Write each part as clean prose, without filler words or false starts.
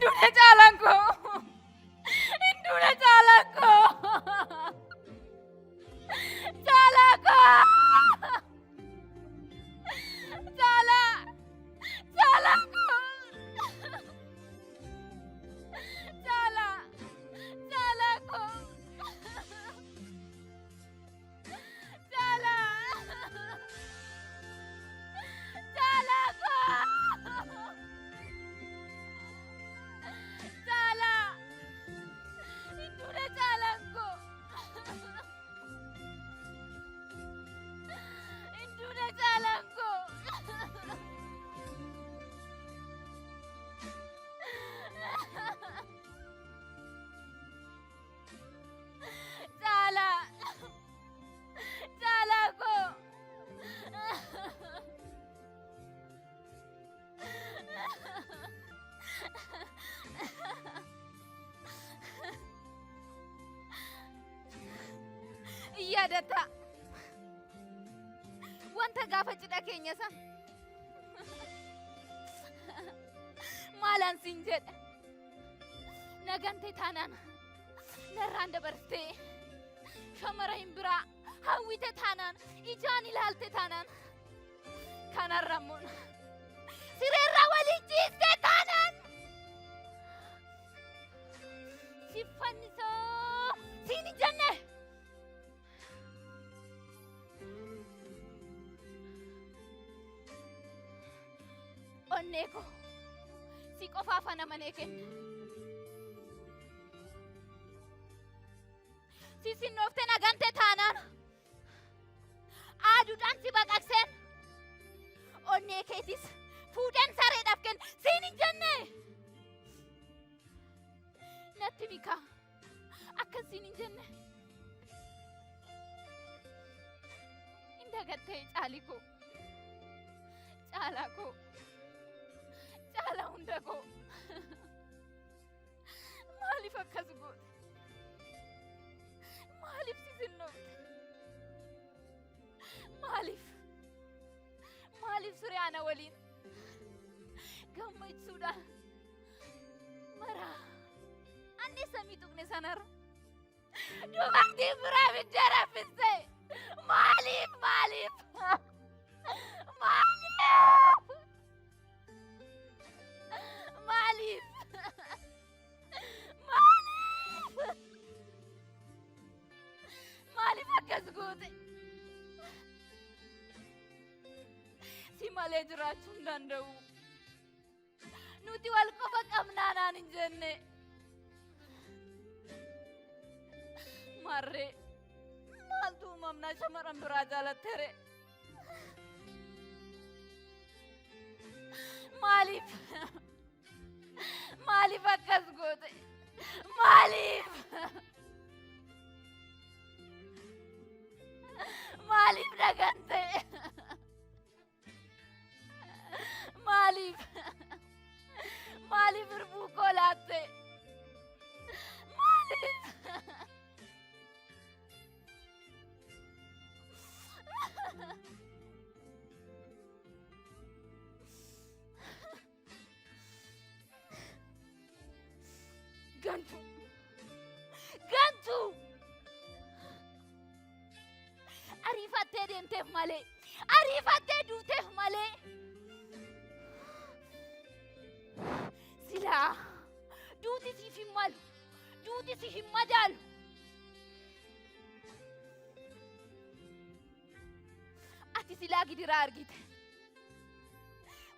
Induna jalan ko. Induna jalan ko. Jalan ko. Jalan. Jalan ko. Jalan. Jalan ko. Jalan. Jalan ko. Jalan. Induna jalan ko. Induna jalan ko. Jalan. Jalan ko. Iya data. Wanta gaafa cidha keenya san. Maalaan siin jedha. Nagante taanaan narraan dabartee shamara hin biraa hawwite taanaan ijaan ilaalte taanaan kanarrammoon sireerra waliin ciiste taanaan siffannisoo siin hin jenne. Onnee koo si qofaaf ana manee kenna. Si sinnoofte nagante taanaan aaduudhaan si baqaqseen onnee keetis fuudheen sareedhaaf kenna siin hin jenne. Natti mikaa akkas siin hin jenne. Indagattee caalii koo caalaa koo. Jaala hunda koo maaliif akkas goote? Maaliif si sinnoofte? Maaliif suree ana waliin gammachuudhaan maraa anni samii tuqne sanarra dubartiin biraa bidda raffiste maaliif? Maaliif akkas goote? Si malee jiraachuu hin danda'u. Nuti wal qofa qabnaa naan hin jenne. Marree maaltu uumamnaa shamarran biraa jaalattere? Maaliif akkas goote? Maaliif nagante? Maaliif irbuu koo laatte? Maaliif? Gantu. Ariifattee deemteef malee. Ariifattee duuteef malee. Silaa duuti siif hin malu. Duuti si hin madaalu. Ati silaa gidiraa argite.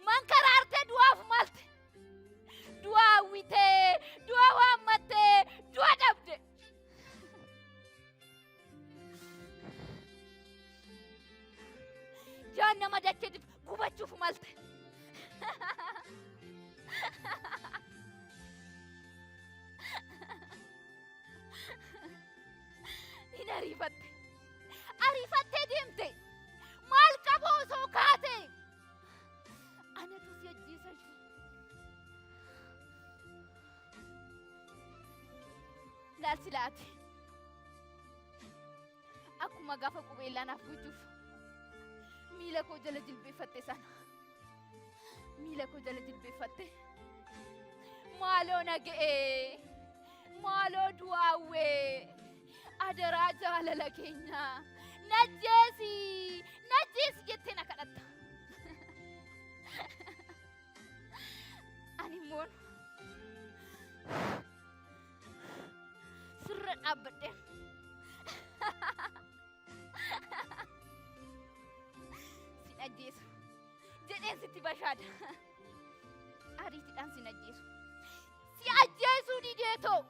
Man karaartee du'aaf malte. Dua hawwite, dua waammatte, dua dhabde. Jaan nama dacheetiif gubachuuf malte. Hin ariifatte. Ariifattee deemte. Maal qaba osoo kaate? Anatu si ajjeesa jiru. Laalsilaati. Akkuma gaafa qubeellaan afgochuuf miila koo jala jilbeeffatte sana. Miila koo jala jilbeeffatte Maaloo naga'ee, maaloo du'aawwee, adaraa jaalala keenya. Najjeesi jettee na kadhatta. Ani immoo sirra dhaabbadhe. Sin ajjeesu jedheen sitti bashaada. Ariitiidhaan sin ajjeesu. Si ajjeesuu dideetoo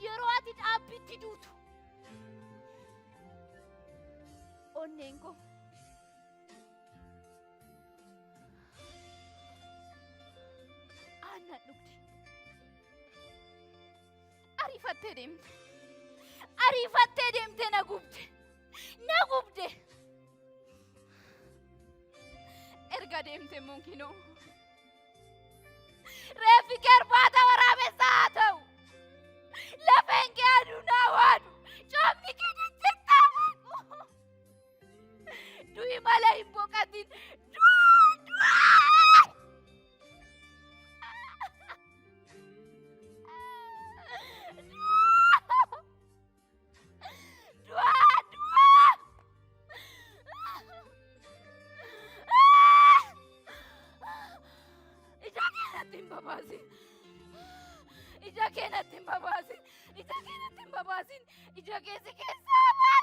yeroo ati dhaabbitti duutu. Onneen koo aannan dhugde. Ariifattee deemte na gubde. Erga deemte munkinoo reeffi kee irbaata waraabessaa haa ta'u. Lafeen kee aduu naa waadu. Coomni kee jajjattaa waaqu. Du'i malee hin boqatin. Ija keenatti hin babaasin. Ija keessa baa.